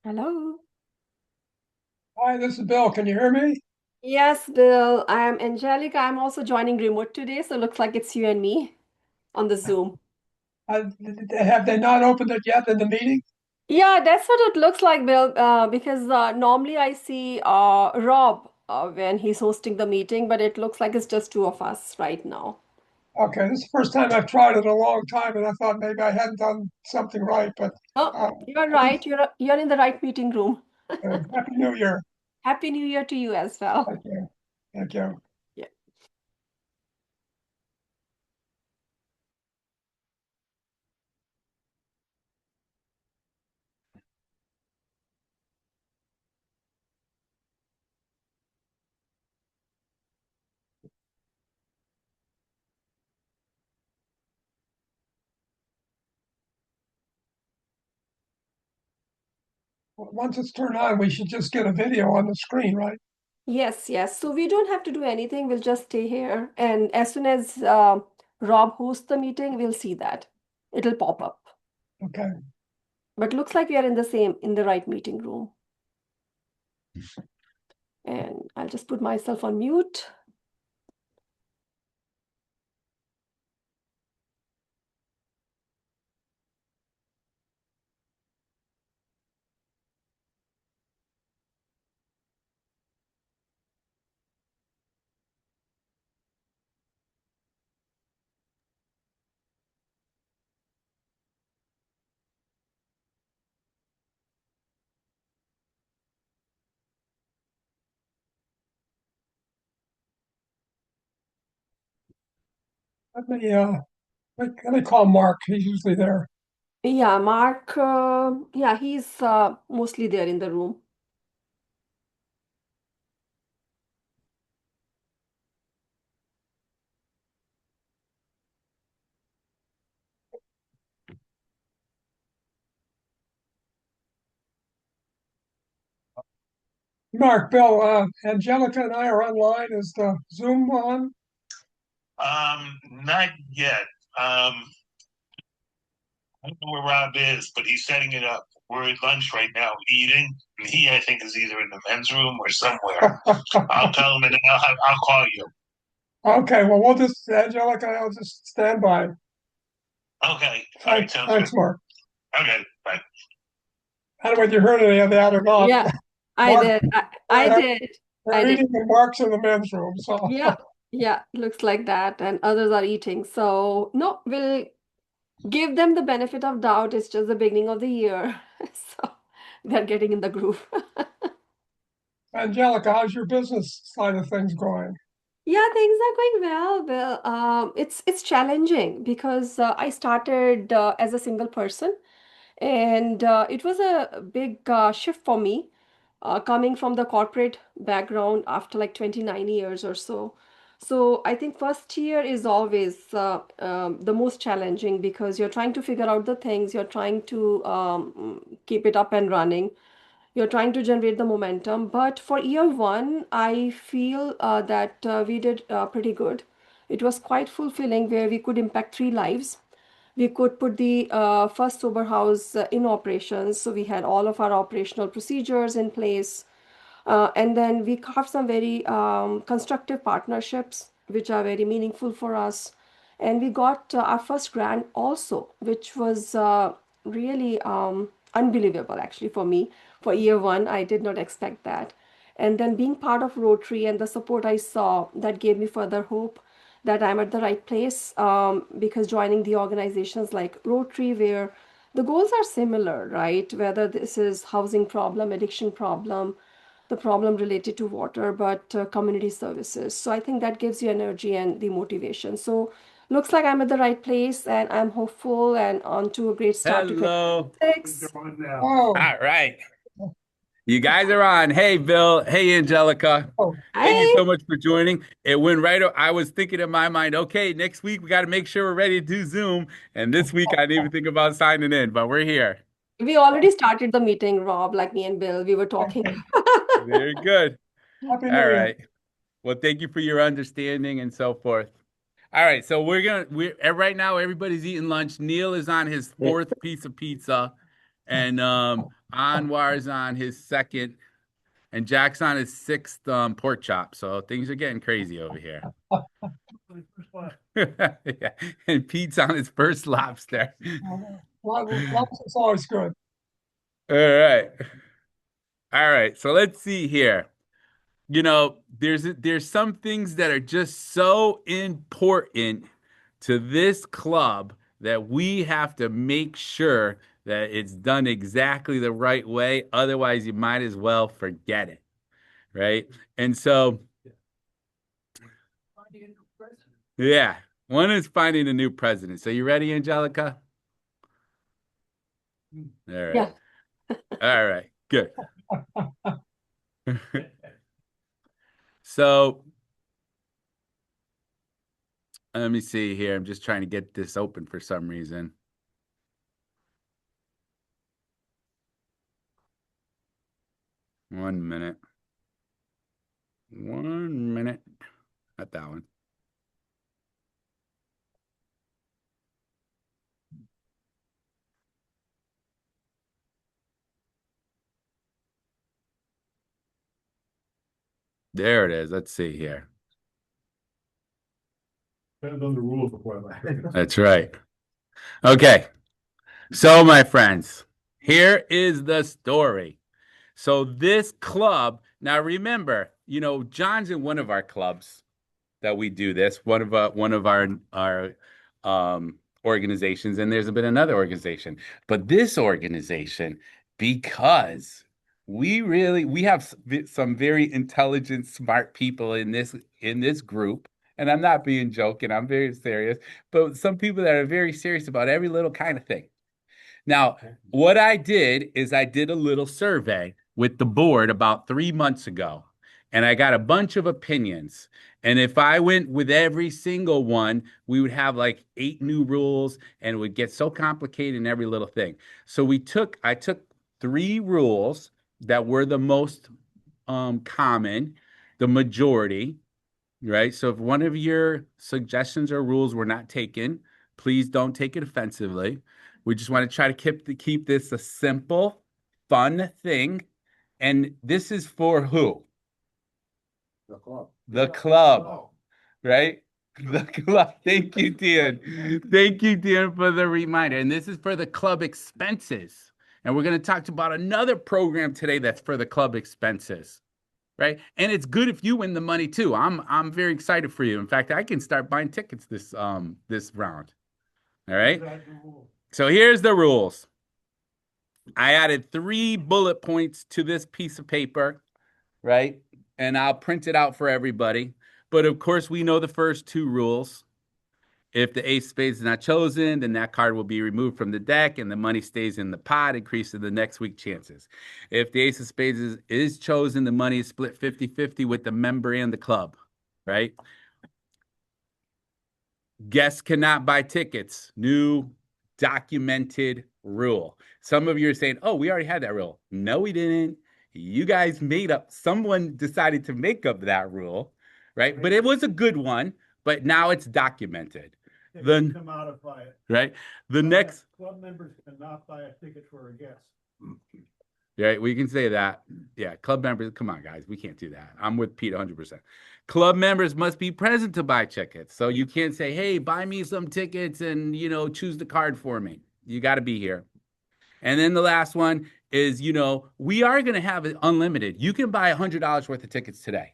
Hello. Hi, this is Bill. Can you hear me? Yes, Bill. I'm Angelica. I'm also joining remote today, so looks like it's you and me on the Zoom. Uh, have they not opened it yet in the meeting? Yeah, that's what it looks like, Bill. Because normally I see Rob when he's hosting the meeting, but it looks like it's just two of us right now. Okay, this is the first time I've tried it in a long time, and I thought maybe I hadn't done something right. But Oh, uh, you're at least right. You're in the right meeting room. Happy New Year. Happy New Year to you as well. Thank you. Thank you. Yeah. Once it's turned on, we should just get a video on the screen, right? Yes, yes. So we don't have to do anything. We'll just stay here, and as soon as Rob hosts the meeting, we'll see that. It'll pop up. Okay. But looks like we are in the right meeting room. And I'll just put myself on mute. Let me call Mark. He's usually there. Yeah, Mark, yeah, he's mostly there in the room. Mark, Bill, Angelica and I are online. Is the Zoom on? Not yet. I don't know where Rob is, but he's setting it up. We're at lunch right now eating. And he, I think, is either in the men's room or somewhere. I'll tell him and then I'll call you. Okay, well, we'll just, Angelica, I'll just stand by. Okay. All right. Thanks, Sounds good. thanks, Mark. Okay. Bye. I don't know whether you heard any of that or not. Yeah, I Mark, did. I they're, did. I they're did. eating the Marks in the men's room. So, Yeah, yeah, looks like that. And others are eating. So, no, we'll give them the benefit of doubt. It's just the beginning of the year. So, they're getting in the groove. Angelica, how's your business side of things going? Yeah, things are going well. Well, it's challenging because I started as a single person, and it was a big shift for me, coming from the corporate background after like 29 years or so. So I think first year is always the most challenging because you're trying to figure out the things, you're trying to keep it up and running. You're trying to generate the momentum. But for year one, I feel that we did pretty good. It was quite fulfilling where we could impact three lives. We could put the first sober house in operations. So we had all of our operational procedures in place. And then we carved some very constructive partnerships, which are very meaningful for us. And we got our first grant also, which was really unbelievable actually for me. For year one, I did not expect that. And then being part of Rotary and the support I saw, that gave me further hope that I'm at the right place because joining the organizations like Rotary, where the goals are similar, right? Whether this is housing problem, addiction problem, the problem related to water, but community services. So I think that gives you energy and the motivation. So looks like I'm at the right place and I'm hopeful and on to a great start to Hello. 2026. Oh, All right. You guys are on. Hey, Bill. Hey, Angelica. oh, Thank you Hi. so much for joining. It went right. I was thinking in my mind, okay, next week we got to make sure we're ready to do Zoom. And this week I didn't even think about signing in, but we're here. We already started the meeting, Rob, like me and Bill. We were talking. okay. Very good. Happy New All Year. right. Well, thank you for your understanding and so forth. All right, so we're right now everybody's eating lunch. Neil is on his fourth piece of pizza, and Anwar's on his second, and Jack's on his sixth pork chop. So things are getting crazy over here. Yeah. And Pete's on his first lobster. Lobster's always good. All right. All right. So let's see here. There's some things that are just so important to this club that we have to make sure that it's done exactly the right way. Otherwise, you might as well forget it, right? And so, yeah, one is finding a new president. So you ready, Angelica? All right. Yeah. All right. Good. So let me see here. I'm just trying to get this open for some reason. One minute. One minute. Not that one. There it is. Let's see here. Depends on the rules before that. That's right. Okay. So, my friends, here is the story. So, this club, now remember, John's in one of our clubs that we do this, one of our organizations, and there's been another organization. But this organization, because we have some very intelligent, smart people in this group. And I'm not being joking, I'm very serious, but some people that are very serious about every little kind of thing. Now, what I did is I did a little survey with the board about 3 months ago, and I got a bunch of opinions. And if I went with every single one, we would have like 8 new rules, and it would get so complicated in every little thing. So I took 3 rules that were the most common, the majority, right? So if one of your suggestions or rules were not taken, please don't take it offensively. We just want to try to keep this a simple, fun thing. And this is for who? The club. The club, right? The club. Thank you, Dan. Thank you, Dan, for the reminder. And this is for the club expenses. And we're going to talk about another program today that's for the club expenses. Right. And it's good if you win the money too. I'm very excited for you. In fact, I can start buying tickets this round. All right. So here's the rules. I added 3 bullet points to this piece of paper, right? And I'll print it out for everybody. But of course, we know the first 2 rules. If the ace of spades is not chosen, then that card will be removed from the deck and the money stays in the pot, increasing the next week chances. If the ace of spades is chosen, the money is split 50-50 with the member and the club, right? Guests cannot buy tickets. New documented rule. Some of you are saying, oh, we already had that rule. No, we didn't. You guys someone decided to make up that rule, right? But it was a good one, but now it's documented. Then modify it. Right. The next Club members cannot buy a ticket for a guest. right, we can say that. Yeah, club members, come on, guys, we can't do that. I'm with Pete 100%. Club members must be present to buy tickets. So you can't say, hey, buy me some tickets and, choose the card for me. You got to be here. And then the last one is, we are going to have it unlimited. You can buy $100 worth of tickets today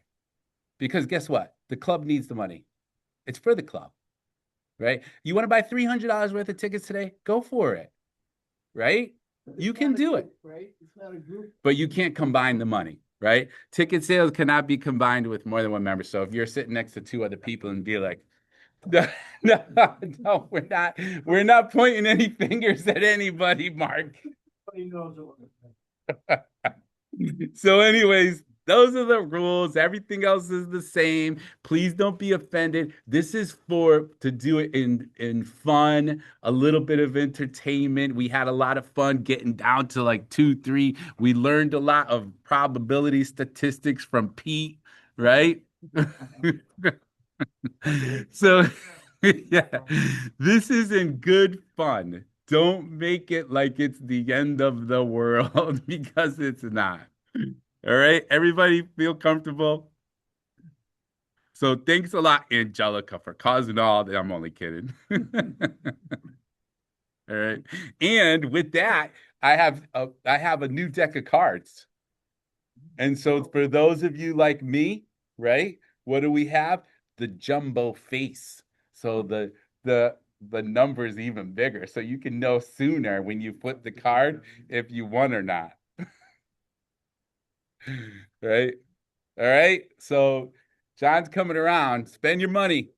because guess what? The club needs the money. It's for the club. Right? You want to buy $300 worth of tickets today? Go for it. Right? You can do it. Right? It's not a group. But you can't combine the money, right? Ticket sales cannot be combined with more than one member. So if you're sitting next to 2 other people and be like, no, we're not pointing any fingers at anybody, Mark. Nobody knows it. So anyways, those are the rules. Everything else is the same. Please don't be offended. This is to do it in fun, a little bit of entertainment. We had a lot of fun getting down to like 2, 3. We learned a lot of probability statistics from Pete, right? So yeah, this is in good fun Don't make it like it's the end of the world because it's not. All right, everybody feel comfortable. So thanks a lot, Angelica, for causing all that. I'm only kidding. All right. And with that, I have a new deck of cards. And so for those of you like me, right? What do we have? The jumbo face. So the number is even bigger. So you can know sooner when you put the card if you won or not. Right? All right. So John's coming around. Spend your money.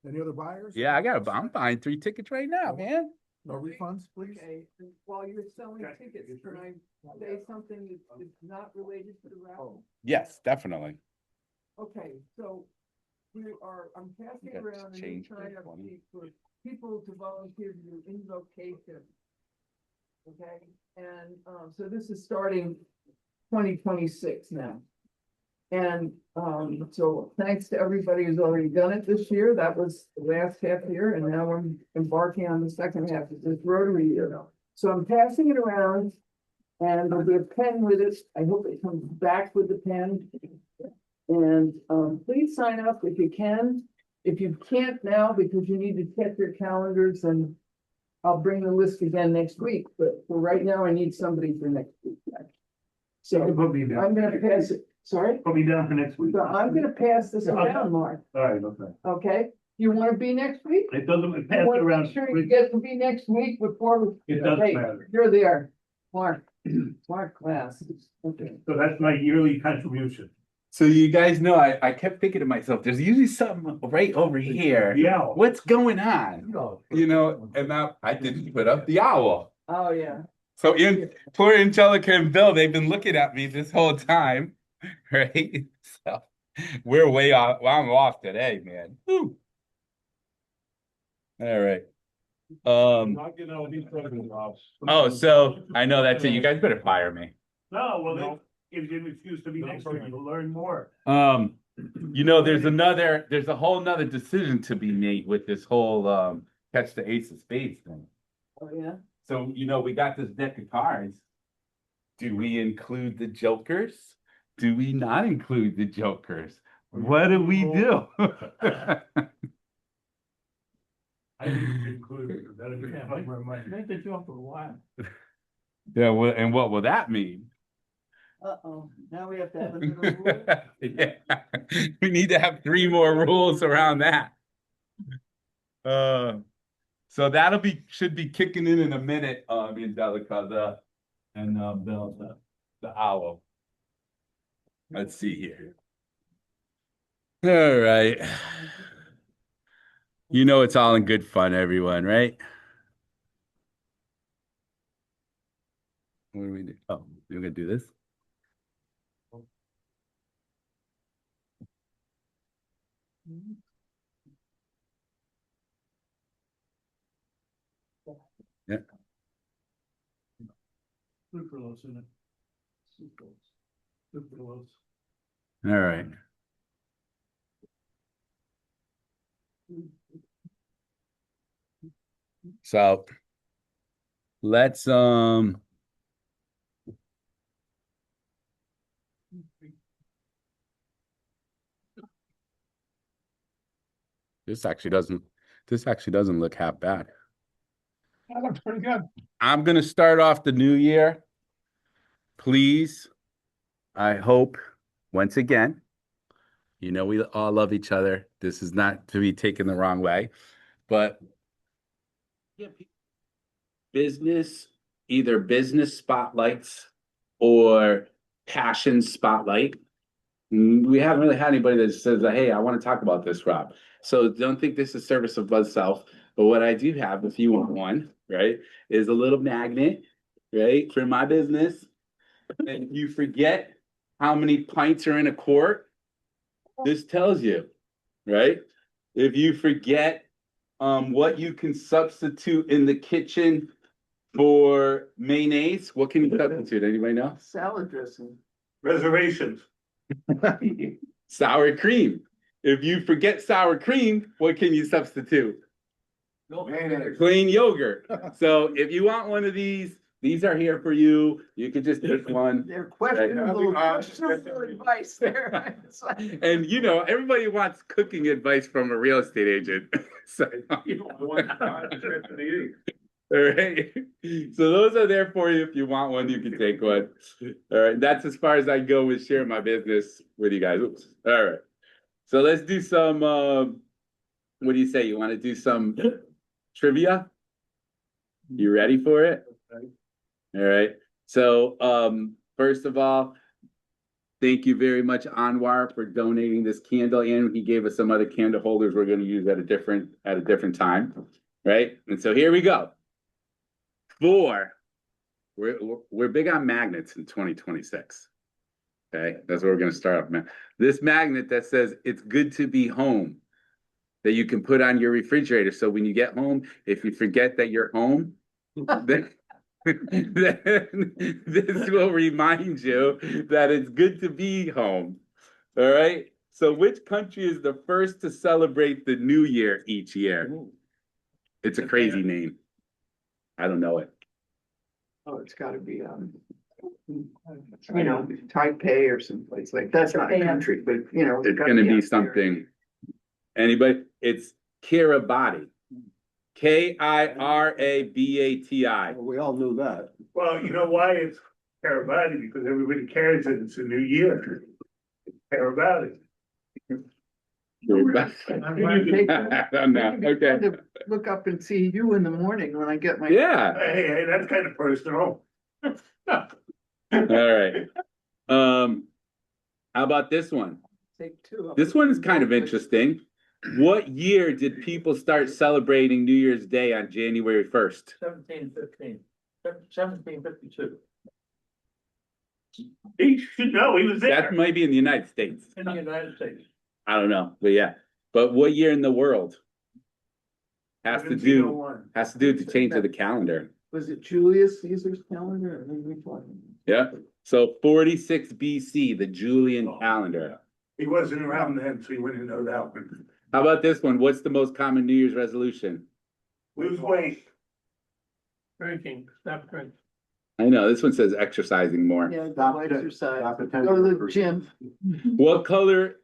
Any other buyers? Yeah, I'm buying 3 tickets right now, man. No refunds, please? Okay, while you're selling tickets, can I say something that is not related to the raffle? Yes, definitely. Okay, so I'm passing Got around a new change for kind of 20. for people to volunteer to do invocation. Okay, and, so this is starting 2026 now. And, so thanks to everybody who's already done it this year. That was the last half year, and now I'm embarking on the second half of this Rotary year. So I'm passing it around, and there'll be a pen with it. I hope it comes back with the pen. And, please sign up if you can. If you can't now because you need to check your calendars, and I'll bring the list again next week, but for right now, I need somebody for next week. So Put me I'm gonna pass it, sorry? Put me down for next week. So I'm gonna pass this around, Mark, All right, okay. okay? You wanna be next week? It doesn't, You pass it wanna around. make sure you get to be next week before we. It doesn't Okay, matter. you're there, Mark, Mark Glass, okay. So that's my yearly contribution. So you guys know, I kept thinking to myself, there's usually something right over here. Yeah. What's going on? You know, and now I didn't put up the owl. Oh, yeah. So poor Angelica and Bill, they've been looking at me this whole time, right? So we're way off. Well, I'm off today, man. Whew. All right. Oh, so I know that's it. You guys better fire me. No, well, that gives you an excuse to be next year, to learn more. You know, there's a whole nother decision to be made with this whole catch the ace of spades thing. Oh, yeah. So, you know, we got this deck of cards. Do we include the jokers? Do we not include the jokers? What do we do? I didn't include it. That would be my money. Make the joke for a while. Yeah, well, and what will that mean? Uh-oh, now we have to have another rule. Yeah, we need to have 3 more rules around that. So should be kicking in a minute, Angelica, the owl. Let's see here. All right. You know it's all in good fun, everyone, right? What do we do? Oh, you're gonna do this? Yeah. Sucralose in it. Sucralose. All right. So let's this actually doesn't look half bad. That looks pretty good. I'm gonna start off the new year. Please, I hope once again, you know, we all love each other. This is not to be taken the wrong way, but either business spotlights or passion spotlight. We haven't really had anybody that says, hey, I want to talk about this, Rob. So don't think this is service of oneself. But what I do have, if you want one, right, is a little magnet, right, for my business. And you forget how many pints are in a quart, this tells you, right? If you forget what you can substitute in the kitchen for mayonnaise, what can you substitute? Anybody know? Salad dressing. Reservations. Sour cream. If you forget sour cream, what can you substitute? Clean yogurt. So if you want one of these are here for you. You can just pick one. They're questionable advice there. It's like- And you know, everybody wants cooking advice from a real estate agent. So, all right. So those are there for you. If you want one, you can take one. All right. That's as far as I go with sharing my business with you guys. Oops. All right. So let's do some, what do you say? You want to do some trivia? You ready for it? All right. So, first of all, thank you very much, Anwar, for donating this candle, and he gave us some other candle holders we're going to use at a different time, right? And so here we go. We're big on magnets in 2026. Okay, that's what we're going to start off, man. This magnet that says it's good to be home, that you can put on your refrigerator. So when you get home, if you forget that you're home, then this will remind you that it's good to be home. All right. So which country is the first to celebrate the New Year each year? It's a crazy name. I don't know it. Oh, it's gotta be, Taipei or someplace like, that's not a country, but It's going to be something. Anybody? It's Kiribati. Kirabati. We all knew that. Well, you know why it's Carabati? Because everybody carries it. It's a new year. Carabati. I don't know. Okay. To look up and see you in the morning when I get my. Yeah. Hey, that's kind of personal. All right. How about this one? Take two. This one is kind of interesting. What year did people start celebrating New Year's Day on January 1st? 1752. He should know. He was there. That might be in the United States. In the United States. I don't know, but yeah. But what year in the world? Has to do to change of the calendar. Was it Julius Caesar's calendar? Yeah. So 46 BC, the Julian calendar. He wasn't around then, so he wouldn't know that one. How about this one? What's the most common New Year's resolution? Lose weight. Drinking, stop drinking. I know, this one says exercising more. Yeah, go exercise, go to the gym. What color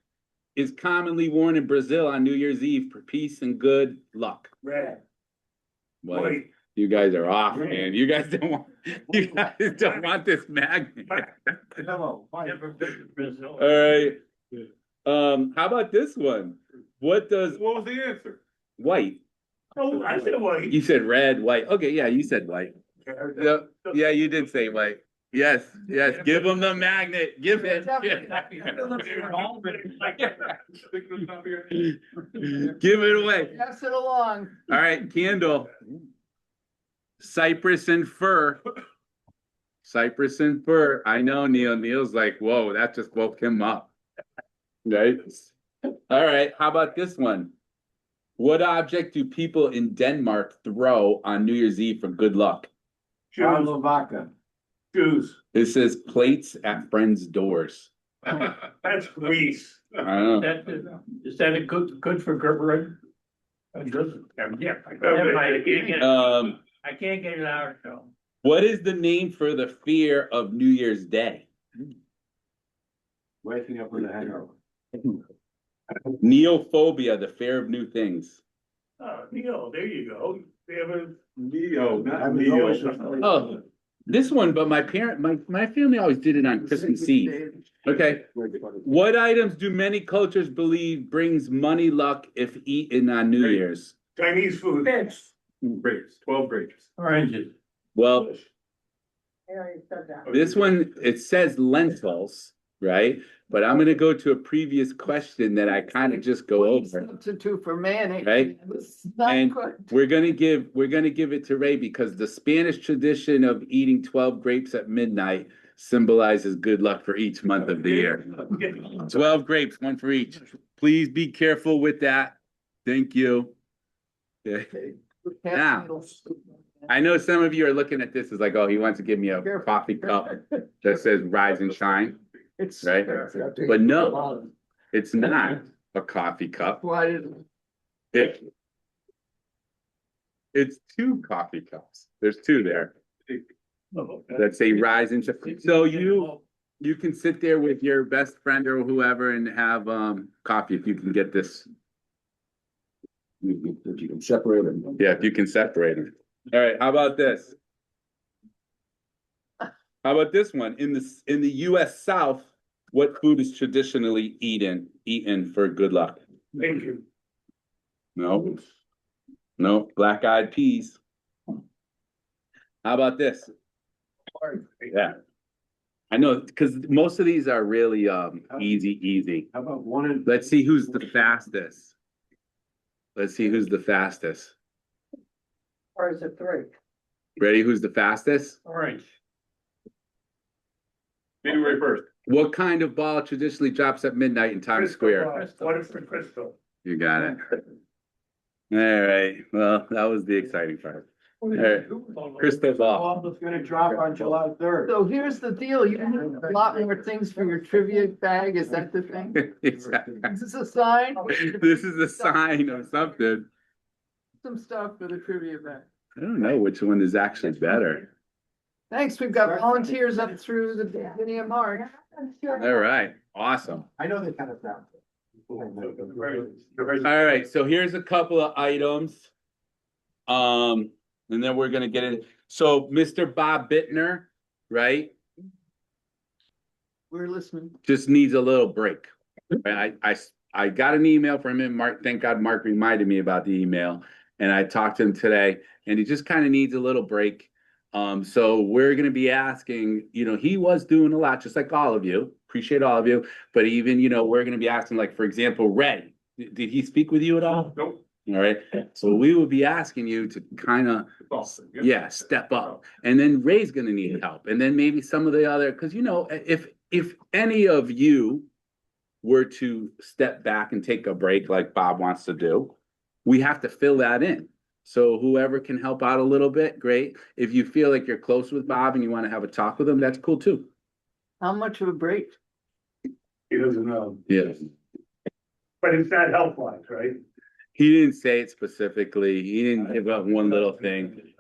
is commonly worn in Brazil on New Year's Eve for peace and good luck? Red. Well, White. you guys are off, man. You guys don't want this magnet. Never been to Brazil. All right. How about this one? What was the answer? white? Oh, I said white. You said red, white. Okay, yeah, you said white. Yeah, you did say white. Yes, yes. Give him the magnet. Give it. Give it away. Pass it along. All right, candle. Cypress and fir. Cypress and fir. I know Neil. Neil's like, whoa, that just woke him up. Right? All right, how about this one? What object do people in Denmark throw on New Year's Eve for good luck? Shoes. Shoes. It says plates at friends' doors. That's Greece. I don't know. Is that a good for Gerber? Yeah. I can't get it out, so. What is the name for the fear of New Year's Day? Waking up with a hangover. Neophobia, the fear of new things. Oh, Neil, there you go. They have a Neo, not Neo. Oh, this one, but my family always did it on Christmas Eve. Okay. What items do many cultures believe brings money luck if eaten on New Year's? Chinese food. Grapes, 12 grapes. Oranges. Well, I already said that. this one, it says lentils, right? But I'm gonna go to a previous question that I kind of just go over. Substitute for mayonnaise. Right. It's not And good. we're gonna give it to Ray because the Spanish tradition of eating 12 grapes at midnight symbolizes good luck for each month of the year. 12 grapes, one for each. Please be careful with that. Thank you. Okay. Now, I know some of you are looking at this as like, oh, he wants to give me a coffee cup that says rise and shine, It's right? But no, it's not a coffee cup. Why did? It, It's 2 coffee cups. There's 2 there Oh, that say rise and shine. So you can sit there with your best friend or whoever and have coffee if you can get this. If you can separate them. Yeah, if you can separate them. All right, how about this? How about this one? In the US South, what food is traditionally eaten for good luck? Thank you. No. No, black-eyed peas. How about this? Yeah. I know, because most of these are really easy. How about one? Let's see who's the fastest. Let's see who's the fastest. Or is it 3? Ready? Who's the fastest? All right. January 1st. What kind of ball traditionally drops at midnight in Times Square? What is the crystal? You got it. All right. Well, that was the exciting part. All right. Crystal ball. Ball is gonna drop on July 3rd. So here's the deal, you have a lot more things for your trivia bag, is that the thing? Exactly. Is this a sign? This is a sign of something. Some stuff for the trivia bag. I don't know which one is actually better. Thanks, we've got volunteers up through the beginning of March. All right. Awesome. I know they kind of found it. All right. So here's a couple of items. And then we're gonna get in. So Mr. Bob Bittner, right? We're listening. Just needs a little break. And I got an email from him. Mark, thank God Mark reminded me about the email. And I talked to him today, and he just kind of needs a little break. So we're gonna be asking, he was doing a lot, just like all of you. Appreciate all of you. But even, we're gonna be asking, like, for example, Ray. Did he speak with you at all? Nope. All right. So we will be asking you to kind of, step up. And then Ray's gonna need help. And then maybe some of the other, because if any of you were to step back and take a break like Bob wants to do, we have to fill that in. So whoever can help out a little bit, great. If you feel like you're close with Bob and you want to have a talk with him, that's cool too. How much of a break? He doesn't know, Yeah. but it's not health wise, right? He didn't say it specifically. He didn't give up one little thing.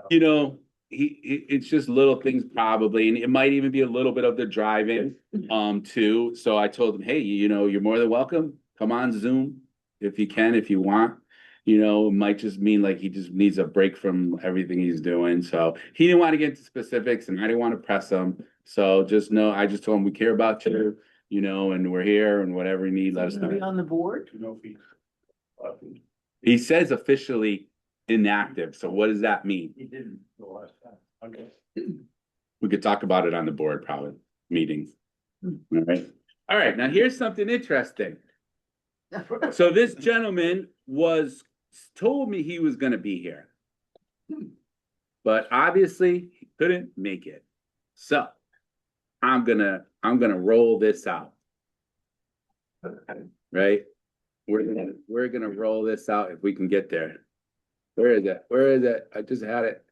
It's just little things probably, and it might even be a little bit of the driving, too. So I told him, hey, you're more than welcome. Come on Zoom if you can, if you want. It might just mean like he just needs a break from everything he's doing. So he didn't want to get into specifics, and I didn't want to press him. So just know, I just told him we care about you, and we're here, and whatever you need, let us Be know. on the board? No fees. He says officially inactive. So what does that mean? He didn't the last time. Okay. We could talk about it on the board probably meetings. All right. All right. Now here's something interesting. So this gentleman told me he was going to be here, but obviously he couldn't make it. So I'm gonna roll this out. Right? We're gonna roll this out if we can get there. Where is it? Where is it? I just had it.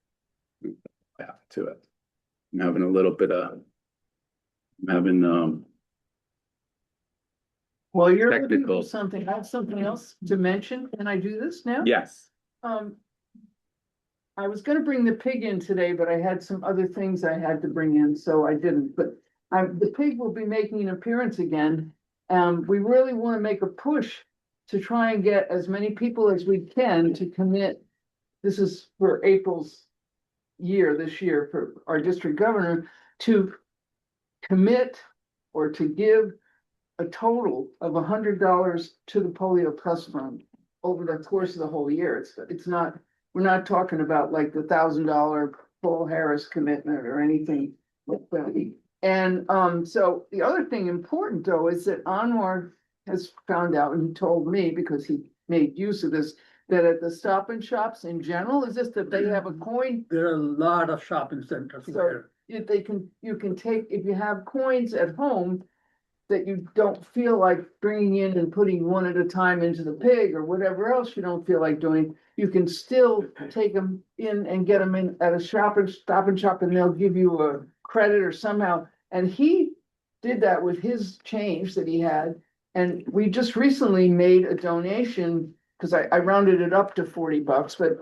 Yeah, to it. I'm having a little bit of. Well, you're looking Technical. for something, I have something else to mention. Can I do this now? Yes. I was gonna bring the pig in today, but I had some other things I had to bring in, so I didn't, but the pig will be making an appearance again. We really wanna make a push to try and get as many people as we can to commit. This is for April's this year for our district governor to commit or to give a total of $100 to the Polio Plus Fund over the course of the whole year. It's not, we're not talking about like the $1,000 Paul Harris commitment or anything like that. And so the other thing important though is that Anwar has found out, and he told me because he made use of this, that at the Stop and Shops in general, is this that they have a coin? There are a lot of shopping centers So there. you can take, if you have coins at home that you don't feel like bringing in and putting one at a time into the pig or whatever else you don't feel like doing, you can still take them in and get them in at a Stop and Shop, and they'll give you a credit or somehow. And he did that with his change that he had. And we just recently made a donation, because I rounded it up to $40, but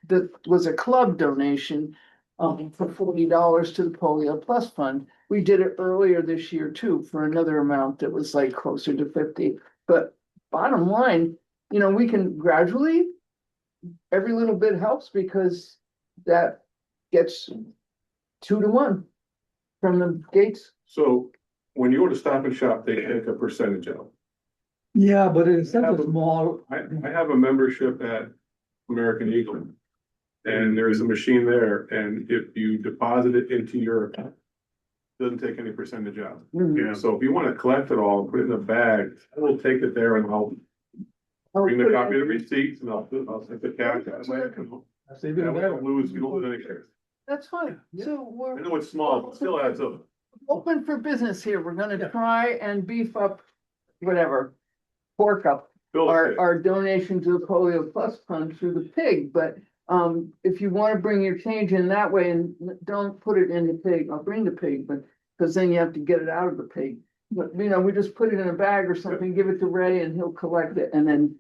that was a club donation for $40 to the Polio Plus Fund. We did it earlier this year too, for another amount that was like closer to 50. But bottom line, you know, we can gradually, every little bit helps because that gets 2 to 1 from the gates. So when you go to Stop and Shop, they take a percentage out. Yeah, but it's such Have a a- small, I have a membership at American Eagle. And there is a machine there, and if you deposit it into your account, it doesn't take any percentage out. Mhm. Yeah. So if you want to collect it all, put it in a bag, I will take it there and I'll I'll bring put the it copy of the in- receipts and I'll take the cash. That way, that's that even way better. you don't lose, you don't lose any shares. That's fine. So I we're know it's small, but it still adds up. open for business here. We're gonna try and beef up, whatever, pork up Bill, our donation to the Polio Plus Fund through the pig, but if you want to bring your change in that way and don't put it in the pig, I'll bring the pig, but because then you have to get it out of the pig. But you know, we just put it in a bag or something, give it to Ray and he'll collect it and then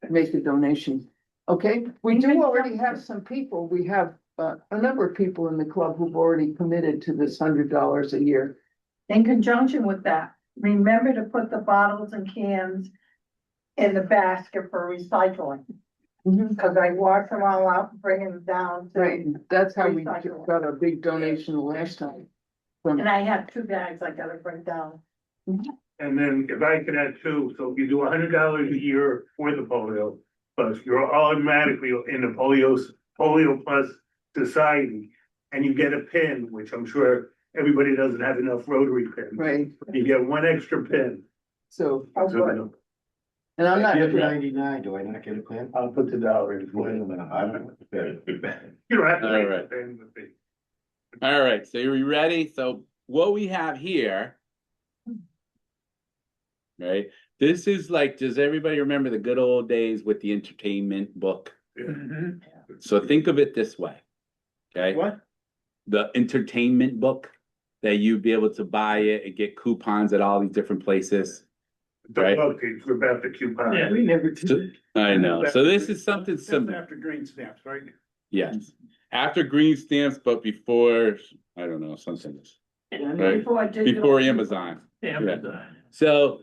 make the donation. Okay, we do already have some people. We have a number of people in the club who've already committed to this $100 a year. In conjunction with that, remember to put the bottles and cans in the basket for recycling, because I wash them all out and bring them down. Right, that's how we Recycle. got a big donation the last time. And I have 2 bags I gotta bring down. And then if I could add too, so if you do $100 a year for the polio plus, you're automatically in the polio plus society. And you get a pin, which I'm sure everybody doesn't have enough Rotary pins. Right, You get 1 extra pin. so, Oh, So, good. and I'm not. $99, do I not get a plan? I'll put the dollar in. Wait a minute, I don't. You don't have to. All make right. the pin with me. All right, so are you ready? So what we have here, right? This is like, does everybody remember the good old days with the entertainment book? So think of it this way, okay? What? The entertainment book that you'd be able to buy it and get coupons at all these different places. Right. The book, it's about the coupon. Yeah, we never So- did. I know, so this is something That's similar. after green stamps, right? Yes, after green stamps, but before, I don't know, something. Right. Before digital. Before Amazon. Amazon. So,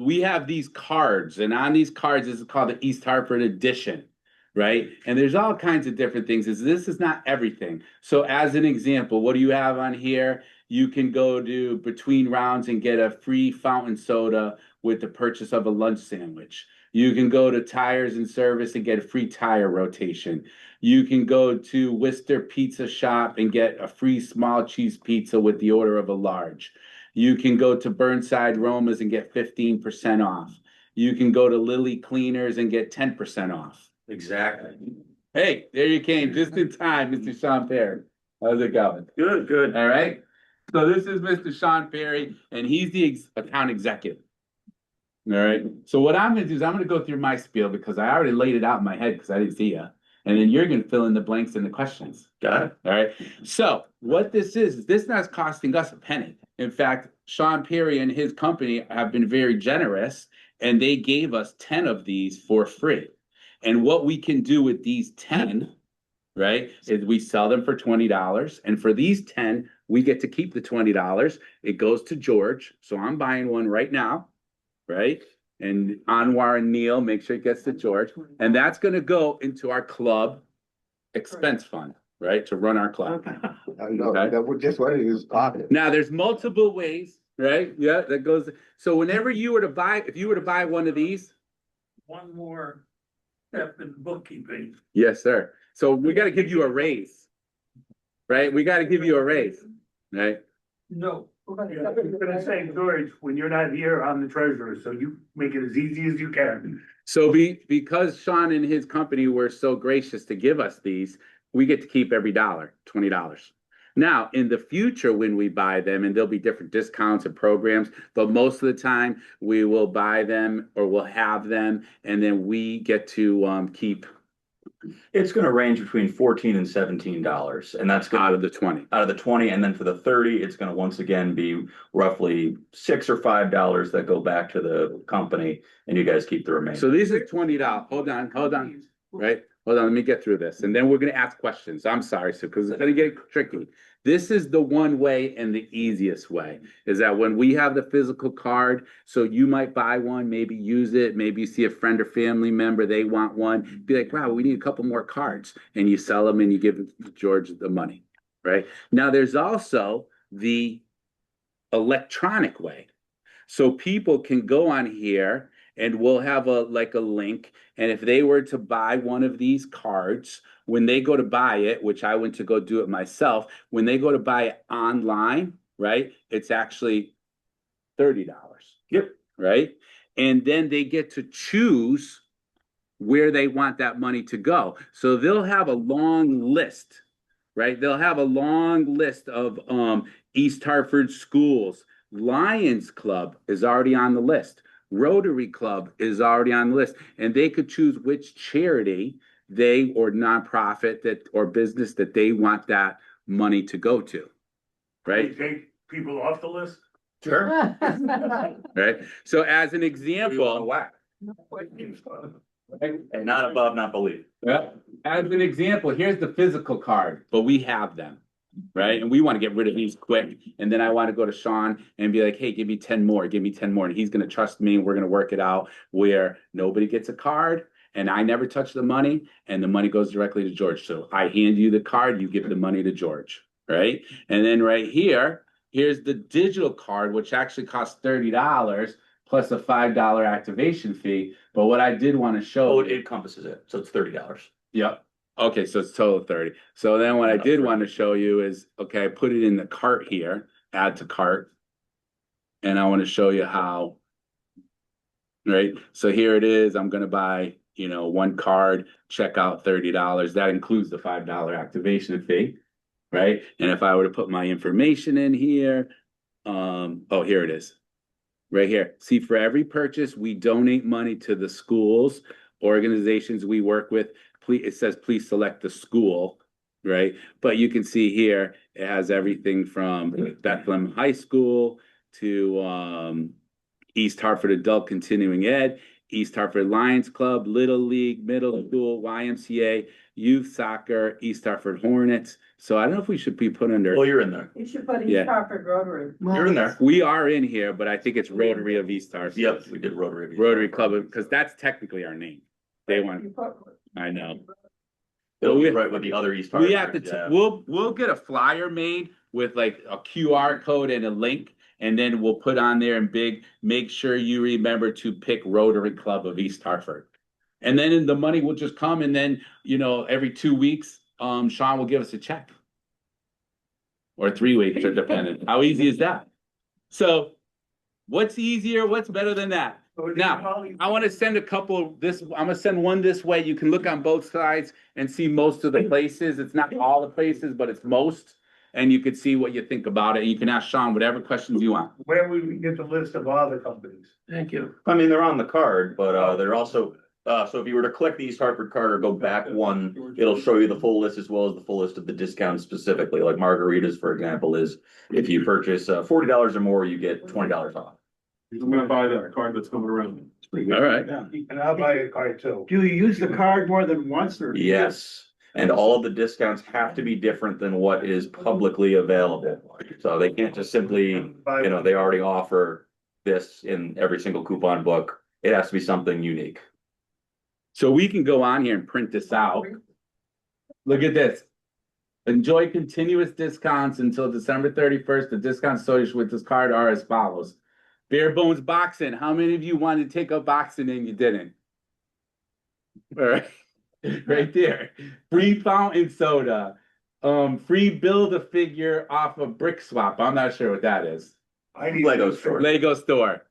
we have these cards, and on these cards, this is called the East Hartford edition, right? And there's all kinds of different things. This is not everything. So as an example, what do you have on here? You can go to between rounds and get a free fountain soda with the purchase of a lunch sandwich. You can go to Tires and Service and get a free tire rotation. You can go to Worcester Pizza Shop and get a free small cheese pizza with the order of a large. You can go to Burnside Romas and get 15% off. You can go to Lily Cleaners and get 10% off. Exactly. Hey, there you came, just in time, Mr. Sean Perry. How's it going? Good, good. All right. So this is Mr. Sean Perry, and he's the account executive. All right. So what I'm gonna do is I'm gonna go through my spiel because I already laid it out in my head because I didn't see you. And then you're gonna fill in the blanks and the questions. Got it. All right. So what this is this not costing us a penny. In fact, Sean Perry and his company have been very generous, and they gave us 10 of these for free. And what we can do with these 10, right, is we sell them for $20. And for these 10, we get to keep the $20. It goes to George. So I'm buying one right now, right? And Anwar and Neil, make sure it gets to George. And that's going to go into our club expense fund, right, to run our club. No, that would just what it is. Now, there's multiple ways, right? Yeah, that goes. So whenever you were to buy, if you were to buy one of these, One more step in bookkeeping. yes, sir. So we got to give you a raise, right? We got to give you a raise, right? No. Yeah, I was gonna say, George, when you're not here, I'm the treasurer, so you make it as easy as you can. So because Sean and his company were so gracious to give us these, we get to keep every dollar, $20. Now, in the future, when we buy them, and there'll be different discounts and programs, but most of the time we will buy them or we'll have them, and then we get to keep It's gonna range between $14 and $17, and that's out gonna of the 20. out of the 20, and then for the 30, it's gonna once again be roughly $6 or $5 that go back to the company, and you guys keep the remainder. So these are $20. Hold on, right? hold on, let me get through this, and then we're gonna ask questions. I'm sorry, Sue, because it's gonna get tricky. This is the one way and the easiest way, is that when we have the physical card, so you might buy one, maybe use it, maybe you see a friend or family member, they want one, be like, wow, we need a couple more cards, and you sell them and you give George the money, right? Now, there's also the electronic way. So people can go on here and we'll have a link. And if they were to buy one of these cards, when they go to buy it, which I went to go do it myself, when they go to buy it online, right, it's actually $30. Yep. Right. And then they get to choose where they want that money to go. So they'll have a long list, right? They'll have a long list of East Hartford schools. Lions Club is already on the list. Rotary Club is already on the list. And they could choose which charity they or nonprofit that or business that they want that money to go to. Right? Take people off the list? Sure. Right. So as an example, Whack. And not above, not beneath. yeah, as an example, here's the physical card, but we have them, right? And we want to get rid of these quick. And then I want to go to Sean and be like, hey, give me 10 more, give me 10 more. And he's going to trust me and we're going to work it out where nobody gets a card and I never touch the money and the money goes directly to George. So I hand you the card, you give the money to George, right? And then right here, here's the digital card, which actually costs $30 plus a $5 activation fee. But what I did want to show Oh, it encompasses it, so it's $30. Yep. Okay, so it's total 30. So then what I did want to show you is, okay, I put it in the cart here, add to cart. And I want to show you how, right? So here it is. I'm going to buy, one card, check out $30. That includes the $5 activation fee, right? And if I were to put my information in here, oh, here it is. Right here. See, for every purchase, we donate money to the schools, organizations we work with. Please, it says, please select the school, right? But you can see here, it has everything from Bethlehem High School to East Hartford Adult Continuing Ed, East Hartford Lions Club, Little League, Middle School, YMCA, Youth Soccer, East Hartford Hornets. So I don't know if we should be put under. Well, you're in there. You should put Yeah. East Hartford Rotary. You're in there. We are in here, but I think it's Rotary of East Hartford. Yep, we did Rotary. Rotary Club, because that's technically our name. They want, You put- I know. It'll be right with the other East We have to, Hartford, yeah. we'll get a flyer made with like a QR code and a link. And then we'll put on there in big, make sure you remember to pick Rotary Club of East Hartford. And then the money will just come and then, every 2 weeks, Sean will give us a check. Or 3 weeks, or depending. How easy is that? So what's easier? What's better than that? Now, I want to send a couple this, I'm gonna send one this way. You can look on both sides and see most of the places. It's not all the places, but it's most. And you could see what you think about it. You can ask Sean whatever questions you want. Where would we get the list of all the companies? Thank you. I mean, they're on the card, but they're also, so if you were to click the East Hartford card or go back one, it'll show you the full list as well as the full list of the discounts specifically. Like Margaritas, for example, is if you purchase $40 or more, you get $20 off. I'm gonna buy that card that's coming around. All right. And I'll buy a card too. Do you use the card more than once or? Yes, and all of the discounts have to be different than what is publicly available. So they can't just simply, they already offer this in every single coupon book. It has to be something unique. So we can go on here and print this out. Look at this. Enjoy continuous discounts until December 31st. The discounts associated with this card are as follows. Bare Bones Boxing. How many of you wanted to take up boxing and you didn't? All right. Right there. Free fountain soda. Free Build-A-Figure off of Brick Swap. I'm not sure what that is. I need Lego store. Lego store.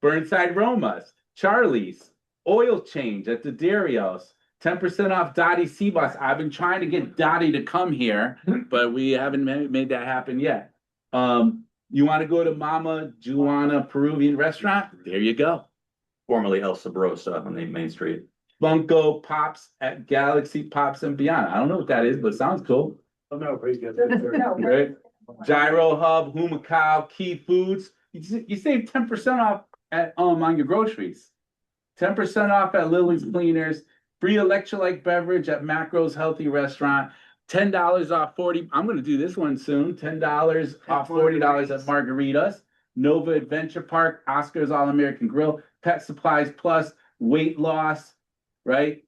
Burnside Romas. Charlie's. Oil change at the Darios. 10% off Dottie Seabus. I've been trying to get Dottie to come here, but we haven't made that happen yet. You want to go to Mama Juana Peruvian restaurant? There you go. Formerly El Sabrosa on the main street. Funko Pops at Galaxy Pops and Beyond. I don't know what that is, but it sounds cool. Oh, no, please get No, Right? Gyro Hub, Humacao, Key Foods. You save 10% off at on your groceries. 10% off at Lily's Cleaners, free electrolyte beverage at Macro's Healthy Restaurant, $10 off 40. I'm gonna do this one soon. $10 off $40 at Margaritas. Nova Adventure Park, Oscar's All American Grill, Pet Supplies Plus, weight loss, right?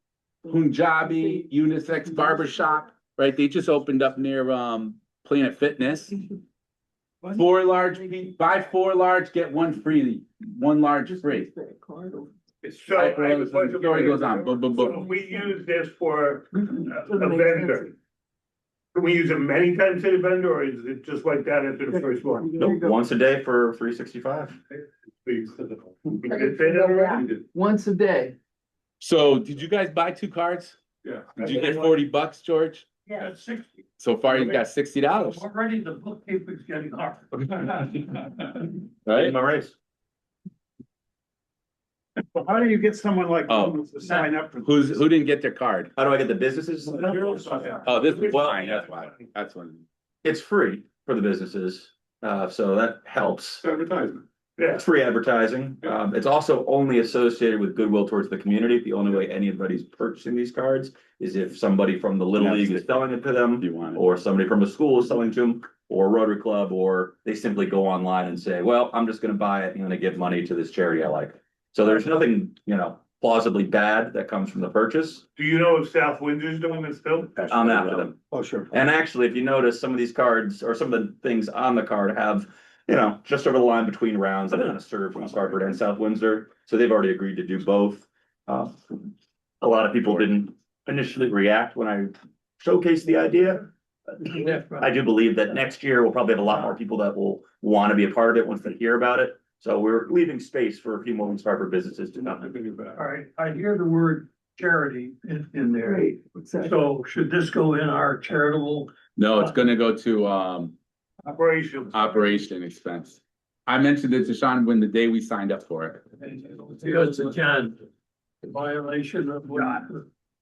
Punjabi Unisex Barbershop, right? They just opened up near Planet Fitness. Buy 4 large, get one free. One large free. So I have a question. Story goes on. Boom, boom, So boom. if we use this for a vendor, can we use it many times at a vendor, or is it just like that after the first one? Nope, once a day for 365. Once a day. So did you guys buy 2 cards? Yeah. Did you get $40, George? Yeah. That's 60. So far you got $60. Already the bookkeeper's getting hard. Right? My race. How do you get someone like Oh. to sign up for? Who didn't get their card? How do I get the businesses? Oh, this is fine, that's why. That's one. It's free for the businesses, so that helps. Advertisement. Yeah, It's free advertising. It's also only associated with goodwill towards the community. The only way anybody's purchasing these cards is if somebody from the Little League is selling it to them, You want it. or somebody from a school is selling to them, or Rotary Club, or they simply go online and say, well, I'm just gonna buy it, and I'm gonna give money to this charity I like. So there's nothing, plausibly bad that comes from the purchase. do you know if South Windsor's doing this still? I'm after them. Oh, sure. And actually, if you notice, some of these cards or some of the things on the card have, just over the line between rounds that kind of serve from Harvard and South Windsor. So they've already agreed to do both. A lot of people didn't initially react when I showcased the idea. I do believe that next year we'll probably have a lot more people that will want to be a part of it once they hear about it. So we're leaving space for a few more Harvard businesses to come. All right, I hear the word charity in there. So should this go in our charitable? No, it's gonna go to Operations. operation expense. I mentioned it to Sean when the day we signed up for it. Because again, violation of what,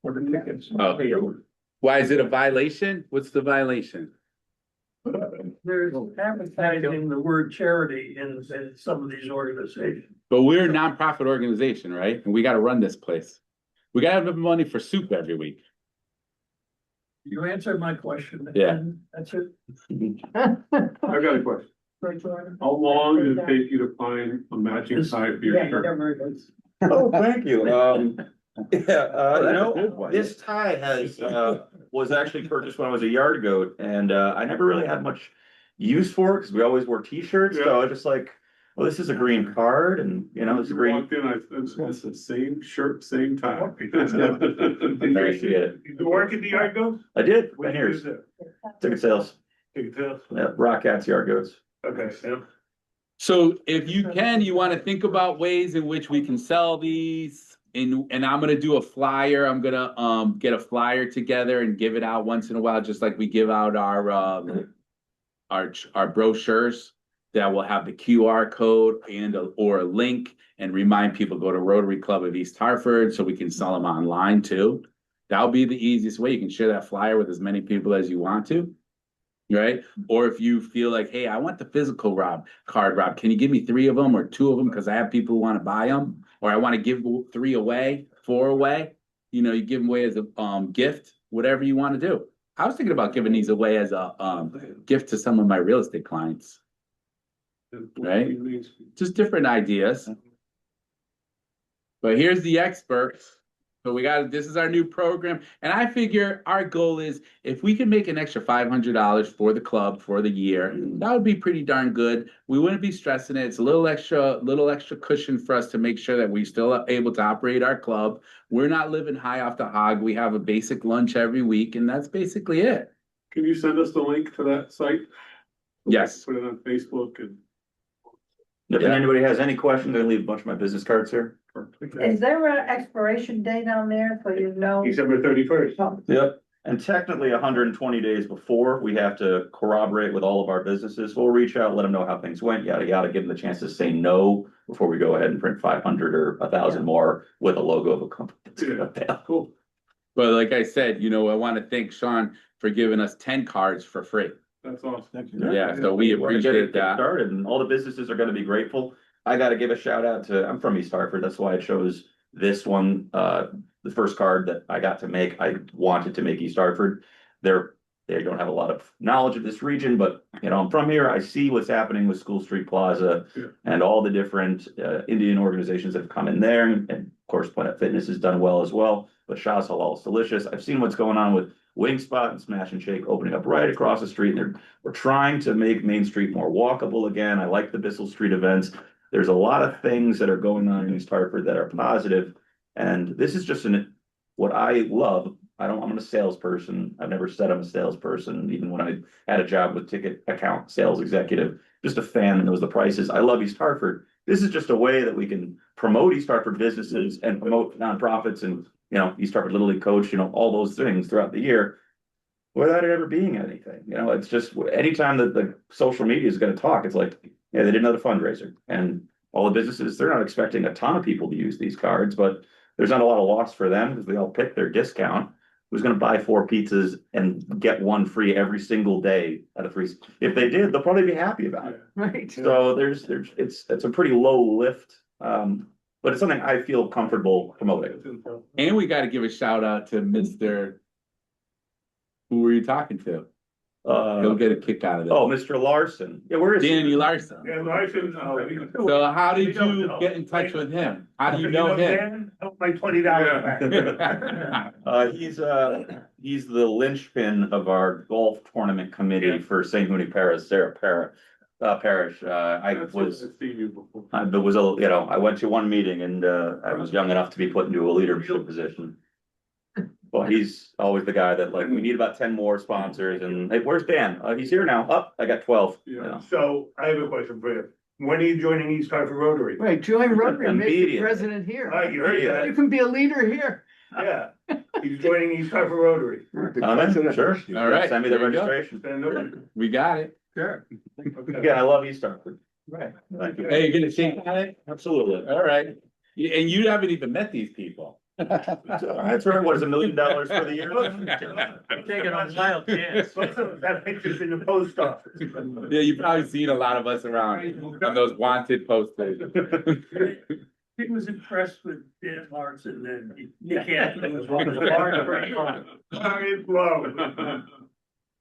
for the tickets. Oh. Why is it a violation? What's the violation? There's advertising the word charity in some of these organizations. But we're a nonprofit organization, right? And we gotta run this place. We gotta have enough money for soup every week. You answered my question. Yeah. That's it. I've got a question. How long did it take you to find a matching tie for your shirt? Oh, thank you. This tie was actually purchased when I was a yard goat, and I never really had much use for it because we always wore t-shirts. So I was just like, well, this is a green card, and it's a green. Walked in, it's the same shirt, same tie. Appreciate it. You work at the yard goats? I did, What 10 do you years. do there? Ticket sales, Ticket sales? Rock Cats, yard goats. Okay, yeah. So if you can, you wanna think about ways in which we can sell these. And I'm gonna do a flyer. I'm gonna get a flyer together and give it out once in a while, just like we give out our brochures that will have the QR code or a link and remind people go to Rotary Club of East Hartford so we can sell them online too. That'll be the easiest way. You can share that flyer with as many people as you want to. Right? Or if you feel like, hey, I want the physical card, Rob, can you give me 3 of them or 2 of them? Because I have people who want to buy them, or I want to give 3 away, 4 away. You give them away as a gift, whatever you want to do. I was thinking about giving these away as a gift to some of my real estate clients. Right? Just different ideas. But here's the experts. So this is our new program. And I figure our goal is if we can make an extra $500 for the club for the year, that would be pretty darn good. We wouldn't be stressing it. It's a little extra cushion for us to make sure that we still are able to operate our club. We're not living high off the hog. We have a basic lunch every week, and that's basically it. Can you send us the link to that site? Yes. Put it on Facebook and. If anybody has any questions, I leave a bunch of my business cards here. Is there an expiration date on there so you know? December 31st. Yep. And technically 120 days before, we have to corroborate with all of our businesses. We'll reach out, let them know how things went, yada, yada, give them the chance to say no before we go ahead and print 500 or 1,000 more with a logo of a company. Yeah, cool. But like I said, I want to thank Sean for giving us 10 cards for free. That's awesome. Yeah, so we We're gonna get appreciate it that. started, and all the businesses are gonna be grateful. I gotta give a shout out to, I'm from East Hartford, that's why I chose This one, the first card that I got to make, I wanted to make East Hartford. They don't have a lot of knowledge of this region, but I'm from here. I see what's happening with School Street Plaza and all the different Indian organizations that have come in there. And of course, Planet Fitness has done well as well. But Shah's Halal is delicious. I've seen what's going on with Wing Spot and Smash and Shake opening up right across the street. We're trying to make Main Street more walkable again. I like the Bissell Street events. There's a lot of things that are going on in East Hartford that are positive, and this is just what I love. I'm a salesperson. I've never said I'm a salesperson, even when I had a job with ticket account sales executive, just a fan that knows the prices. I love East Hartford. This is just a way that we can promote East Hartford businesses and promote nonprofits and, East Hartford Little League coach, all those things throughout the year without it ever being anything. It's just anytime that the social media is going to talk, it's like, yeah, they did another fundraiser, and all the businesses, they're not expecting a ton of people to use these cards, but there's not a lot of loss for them because they all pick their discount. Who's going to buy 4 pizzas and get 1 free every single day at a free? If they did, they'll probably be happy about it. Right. So it's a pretty low lift, but it's something I feel comfortable promoting. And we got to give a shout out to Mr. Who were you talking to? He'll get a kick out of this. Oh, Mr. Larson. Yeah, where is Danny Larson. Yeah, Larson. So how did you get in touch with him? How do you know him? Dan? Help my $20 back. He's the linchpin of our golf tournament committee for St. Mooney Parish, Parish. I went to one meeting and I was young enough to be put into a leadership position. Well, he's always the guy that we need about 10 more sponsors, and hey, where's Dan? He's here now. I got 12. So I have a question for you. When are you joining East Hartford Rotary? Right, join Rotary and make you Immediately. president here. You heard that? You can be a leader here. Yeah, he's joining East Hartford Rotary. Sure. All right. Send me the there you go. registration. We got it. Sure. Again, I love East Hartford. Right. Thank you. Hey, you're gonna shake on it? Absolutely. All right. And you haven't even met these people. That's right. What is $1 million for the year? I'm taking a wild chance. That picture's in the post office. Yeah, you've probably seen a lot of us around on those wanted posters. He was impressed with Dan Larson and he can't. It was It's low.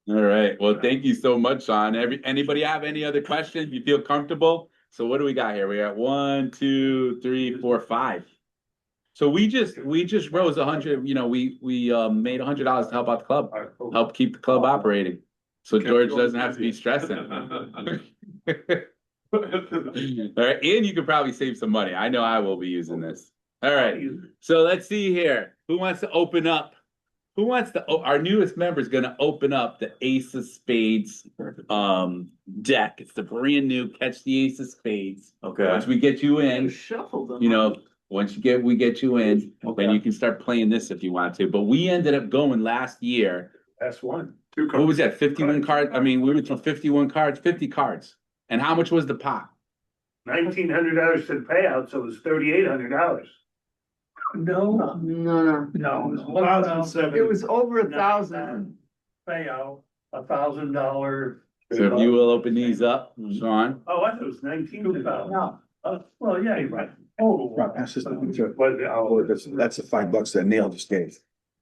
All right. Well, thank you so much, Sean. Anybody have any other questions? You feel comfortable? So what do we got here? We got 1, 2, 3, 4, 5. So we just rose 100. We made $100 to help out the club, help keep the club operating, so George doesn't have to be stressing. All right, and you can probably save some money. I know I will be using this. All right. So let's see here. Who wants to open up? Our newest member is going to open up the Ace of Spades deck. It's the brand new Catch the Ace of Spades. Okay. Once we get you in, Shuffle them. once we get you in, then you can start playing this if you want to. But we ended up going last year. That's one. What was that? 51 cards? I mean, we went from 51 cards, 50 cards. And how much was the pot? $1,900 to the payout, so it was $3,800. No, No. It was over 1,000. payout, $1,000. So if you will open these up, Sean. Oh, I thought it was 19,000. No. Well, yeah, you're right. Oh, That's just- But, that's the $5 that Neil just gave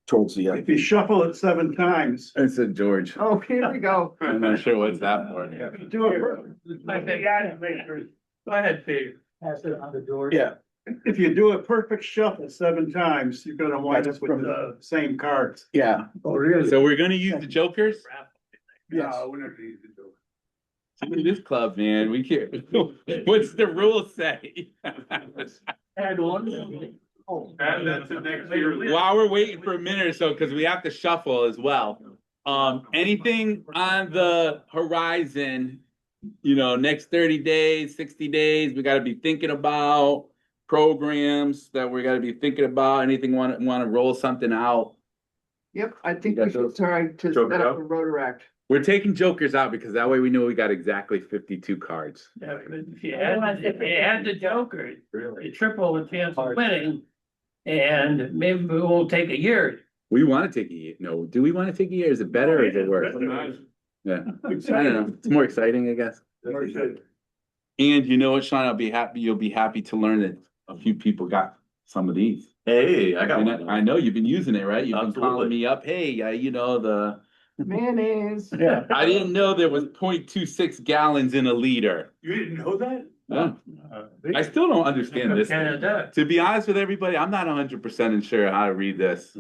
towards the. If you shuffle it 7 times. It's a George. Oh, here we go. I'm not sure what's that for. Do it. I think I make sure. Go ahead, Pete. Pass it on the door. Yeah. If you do a perfect shuffle 7 times, you're gonna wind up with the same cards. Yeah. Oh, really? So we're gonna use the jokers? Yes. No, we're not gonna use the door. Look at this club, man. We can't. What's the rule say? Add one. And that's the next year. While we're waiting for a minute or so, because we have to shuffle as well. Anything on the horizon, next 30 days, 60 days, we got to be thinking about programs that we got to be thinking about. Anything want to roll something out? Yep, I think we should try to Joker set up out? a Rotaract. We're taking jokers out because that way we know we got exactly 52 cards. Yeah, but if you add the joker, you triple the chance of winning. And maybe we won't take a year. We want to take a year. No, do we want to take a year? Is it better or is it worse? Yeah, I don't know. It's more exciting, I guess. And you know what, Sean? You'll be happy to learn that a few people got some of these. Hey, I got And one. I know you've been using it, right? You've been calling Absolutely. me up. Hey, the Mayonnaise. Yeah. I didn't know there was 0.26 gallons in a liter. You didn't know that? Yeah. I still don't understand this. Canada. To be honest with everybody, I'm not 100% sure how to read this.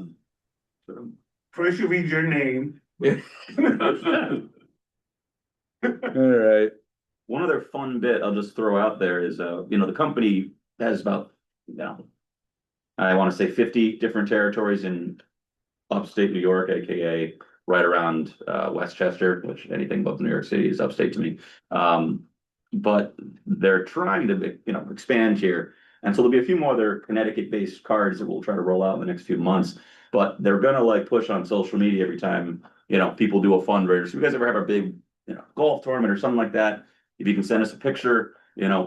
First you read your name. All right. One other fun bit I'll just throw out there is, the company has about, I want to say 50 different territories in upstate New York, AKA right around Westchester, which anything above New York City is upstate to me. But they're trying to, expand here. And so there'll be a few more other Connecticut-based cards that we'll try to roll out in the next few months. But they're gonna like push on social media every time, people do a fundraiser. So if you guys ever have a big, golf tournament or something like that, if you can send us a picture,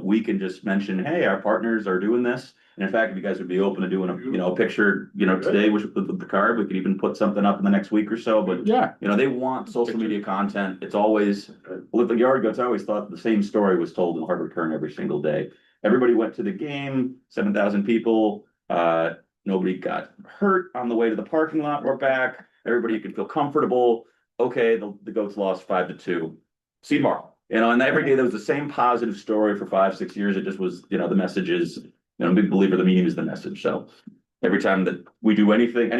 we can just mention, hey, our partners are doing this. And in fact, if you guys would be open to doing a picture, today with the card, we could even put something up in the next week or so. But Yeah. they want social media content. It's always with the yard goats. I always thought the same story was told in Harvard Kern every single day. Everybody went to the game, 7,000 people. Nobody got hurt on the way to the parking lot or back. Everybody could feel comfortable. Okay, the goats lost 5-2. See you tomorrow. And every day there was the same positive story for 5-6 years. It just was, the message is, I'm a big believer the medium is the message. So every time that we do anything,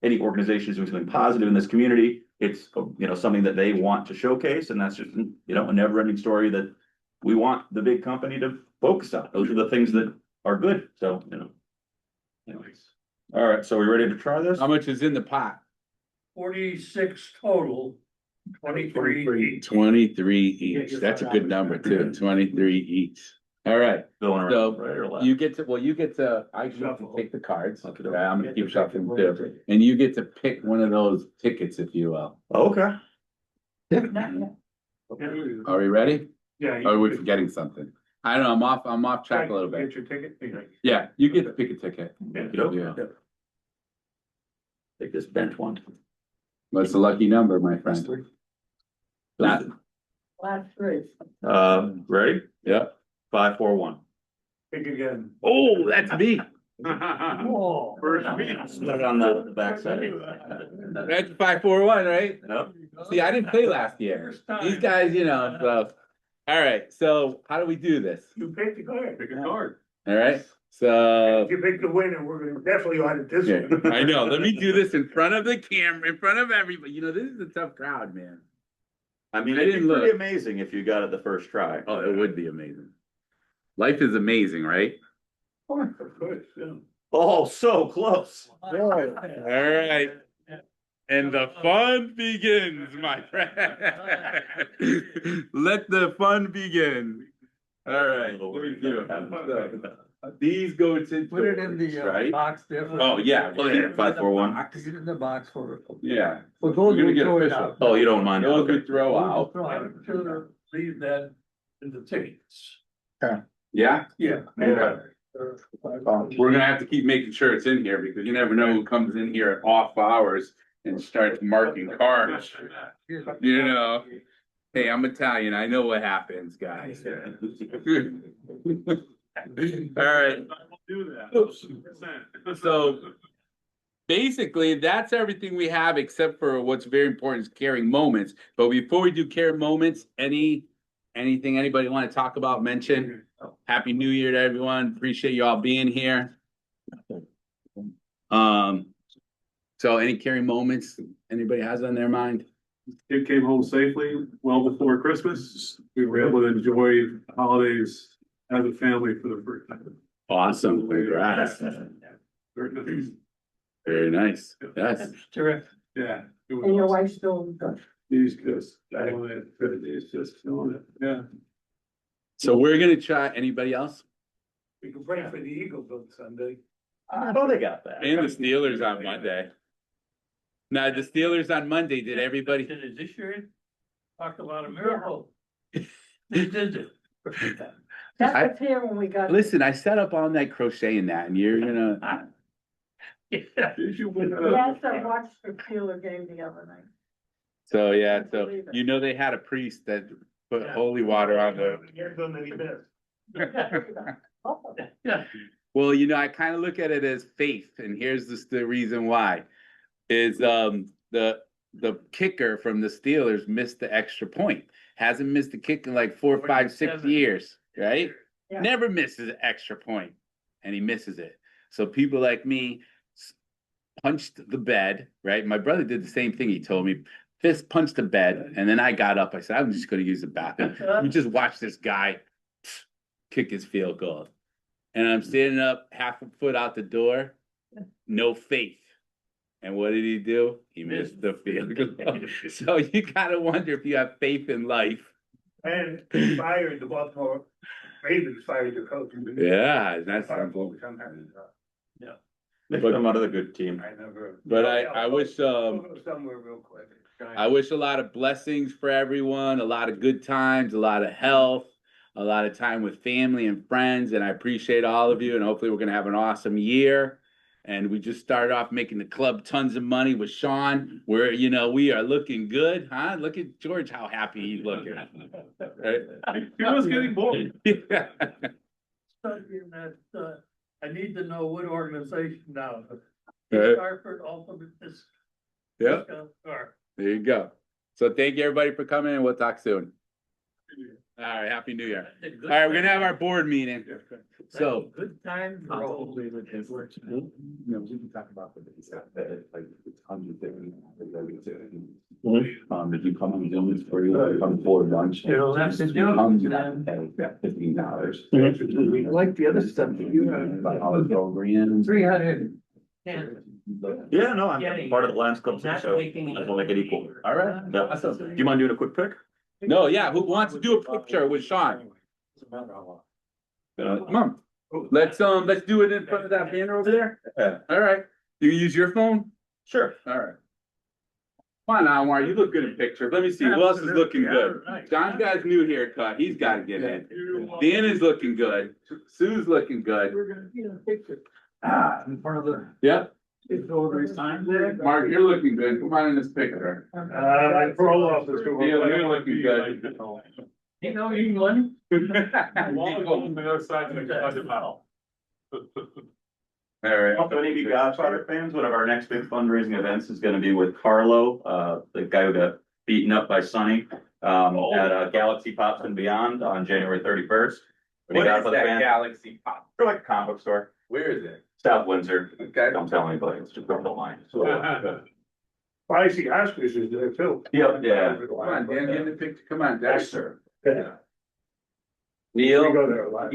any organization is doing something positive in this community, it's, something that they want to showcase. And that's just, a never ending story that we want the big company to focus on. Those are the things that are good. So, anyways. All right. So we ready to try this? How much is in the pot? 46 total, 23 each. 23 each. That's a good number too. 23 each. All right. Going around, So right or left? you get to, I get to Shuffle. take the cards. Okay. Okay, I'm gonna keep shuffling too. And you get to pick one of those tickets, if you will. Okay. Are we ready? Yeah. Or are we forgetting something? I don't know, I'm off track a little bit. Get your ticket. Yeah, you get to pick a ticket. Yeah. Take this bent one. What's the lucky number, my friend? That, Last three. Ready? yeah. 5, 4, 1. Pick again. Oh, that's me. Whoa. First meeting. Put it on the back side. That's 5-4-1, right? Nope. See, I didn't play last year. These guys, so. All right, so how do we do this? You pick the card. Pick a card. All right, so. If you pick the winner, we're gonna definitely audit this Yeah, one. I know. Let me do this in front of the camera, in front of everybody. This is a tough crowd, man. I mean, I it'd didn't be pretty look. amazing if you got it the first try. Oh, it would be amazing. Life is amazing, right? Of course, yeah. Oh, so close. All right. And the fun begins, my friend. Let the fun begin. All right. Let me do it. So, these go to Put it in the right? box different. Oh, yeah. Oh, yeah, 5, 4, 1. Put it in the box for. Yeah. Well, those We're gonna will get throw it official. out. Oh, you don't mind? Those we Okay. throw out. I'm sure leave that in the tickets. Yeah. Yeah. Okay. We're gonna have to keep making sure it's in here because you never know who comes in here at off hours and starts marking cards. Hey, I'm Italian. I know what happens, guys. All right. Do that. So basically, that's everything we have except for what's very important is caring moments. But before we do caring moments, anything anybody want to talk about, mention? Happy New Year to everyone. Appreciate you all being here. So any caring moments anybody has on their mind? Kid came home safely, well before Christmas. We were able to enjoy the holidays as a family for the first time. Awesome. Congrats. Very nice. Very nice. Yes. That's terrific. Yeah. it was And your awesome. wife's still good. He's just, it's just killing it. Yeah. So we're gonna try, anybody else? We can pray for the Eagles on Sunday. Oh, they got that. And the Steelers on Monday. Now, the Steelers on Monday, did everybody? Did it this year? Talk about a miracle. They did it. That was here when we got. Listen, I set up all night crocheting that and you're gonna, Yeah. Did you win? Yes, I watched the Steeler game the other night. so yeah, so they had a priest that put holy water on the. Here's one that he missed. Yeah. Well, I kind of look at it as faith, and here's the reason why. Is the kicker from the Steelers missed the extra point. Hasn't missed a kick in like 4, 5, 6 years, right? Yeah. Never misses an extra point, and he misses it. So people like me punched the bed, right? My brother did the same thing. He told me, fist punched the bed, and then I got up. I said, I'm just going to use the bathroom. We just watched this guy kick his field goal. And I'm standing up half a foot out the door, no faith. And what did he do? He missed the field goal. So you gotta wonder if you have faith in life. And he fired the Baltimore Ravens, fired the coach. Yeah, that's Something. Yeah. Make them out of the good team. I never. But I wish Somewhere real quick. I wish a lot of blessings for everyone, a lot of good times, a lot of health, a lot of time with family and friends, and I appreciate all of you, and hopefully we're gonna have an awesome year. And we just started off making the club tons of money with Sean. Where we are looking good, huh? Look at George, how happy he's looking. Right? He was getting bored. Yeah. Studying that, I need to know what organization now. Right. Hartford Ultimate Yeah, Or there you go. So thank you everybody for coming, and we'll talk soon. All right, happy New Year. All right, we're gonna have our board meeting. So good time. we can talk about like tons of different. If you come on Zoom, it's free. Come for lunch. It'll have to do. $15. Like the other stuff that you have. All programs. 300. Yeah, no, I'm part of the Lions Club too, Not so making I will make it equal. All right. Yeah. Awesome. Do you mind doing a quick pick? No, yeah. Who wants to do a picture with Sean? Come on. Let's do it in front of that banner over there. Yeah. All right. Do you use your phone? Sure. All right. Come on, Anwar. You look good in pictures. Let me see. Who else is looking good? John's got his new haircut. He's got to get in. Dan is looking good. Sue's looking good. We're gonna see a picture. In front of the. Yep. It's over time there. Mark, you're looking good. Come on in this picture. My parole officer. You're looking good. You know England? All right. Also, any of you Godfather fans, one of our next big fundraising events is gonna be with Carlo, the guy who got beaten up by Sonny, at Galaxy Pops and Beyond on January 31st. What is that Galaxy Pop? They're like a comic book store, Where is it? South Windsor. Okay. Don't tell anybody, it's just over the line. I see Oscars is there too. Yep, yeah. Come on, Dan, get in the picture. Come on, Dan. Yes, sir. Yeah. Neil. We go there a lot.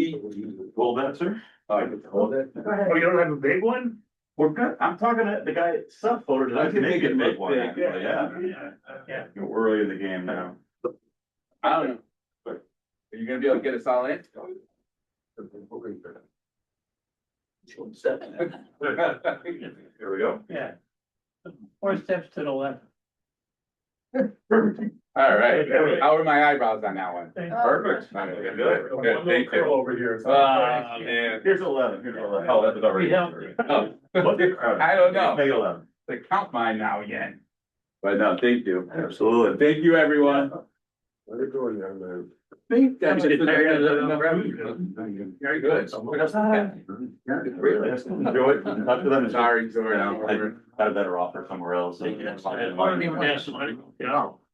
Hold that, sir. Oh, you can hold it. Oh, you don't have a big one? We're good. I'm talking to the guy at Sub Photos. I can make it big one. big. Actually, yeah. Yeah. We're early in the game now. I don't know. But are you gonna be able to get us all in? Here we go. Yeah. 4 steps to the left. All right. How are my eyebrows on that one? Perfect. Good. Good. Good. Thank you. Over here. Man. Here's 11. Here's 11. Oh, that's already. Oh, I don't know. Make it 11. They count mine now again. But no, thank you. Absolutely. Thank you, everyone. They're going down there. That's Get tired of the very good. Really? Enjoy it. Talk to them. Sorry, sorry. I got a better offer somewhere else. Yeah.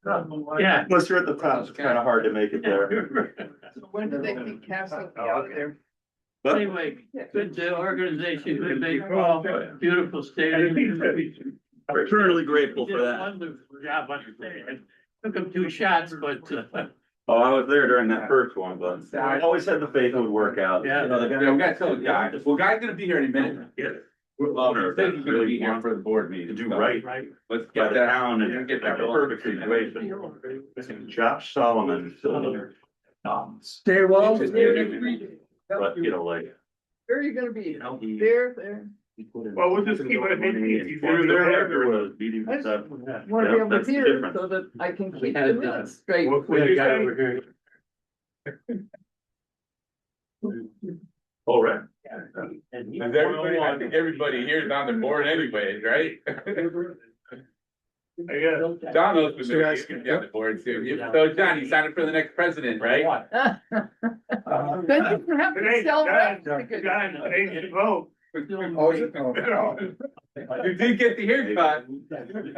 Unless you're at the top, it's kind of hard to make it there. So when do they think casting out there? But Anyway, good organization, good baseball, beautiful stadium. eternally grateful for that. Wonderful job understanding. Took him 2 shots, but, Oh, I was there during that first one, but I always had the faith it would work out. Yeah. You know, the guy- Yeah, we gotta tell the guy. Well, Guy's gonna be here in a minute. Yeah. Well, he said he's gonna be here for the board To meeting. do so right Let's by get the that. town and Get get that that perfect situation. Josh Solomon. Stay well. But, you know, like. Where are you gonna be? he- There. Well, we'll just keep it at 50. They're everywhere, beating I us just up. wanna be able to That's the hear difference. so that I can keep had, the minutes straight. We had a guy over here. All right. I think everybody here is on the board anyways, right? Yeah. John knows who's gonna be on the board too. So John, you signed up for the next president, right? Thank you for having me celebrate. John, thank you both. Oh, is it? Oh. You did get the haircut. Thank you,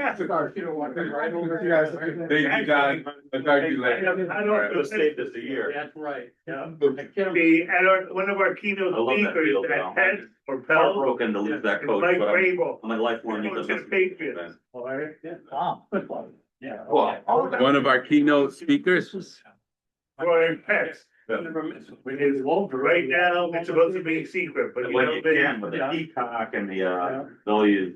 John. I'll talk to you later. I don't We'll save this a year. That's right, yeah. One of our keynote I love that speakers field at now. Penn or Pell, Heartbroken to lose that coach, Mike but Rabel. I'm a lifelong He Eagles was fan. the Patriots. All right. Yeah. One of our keynote speakers. Brian Pets. Right now, it's supposed to be secret, but But you when know, you can, with the peacock and the, they'll use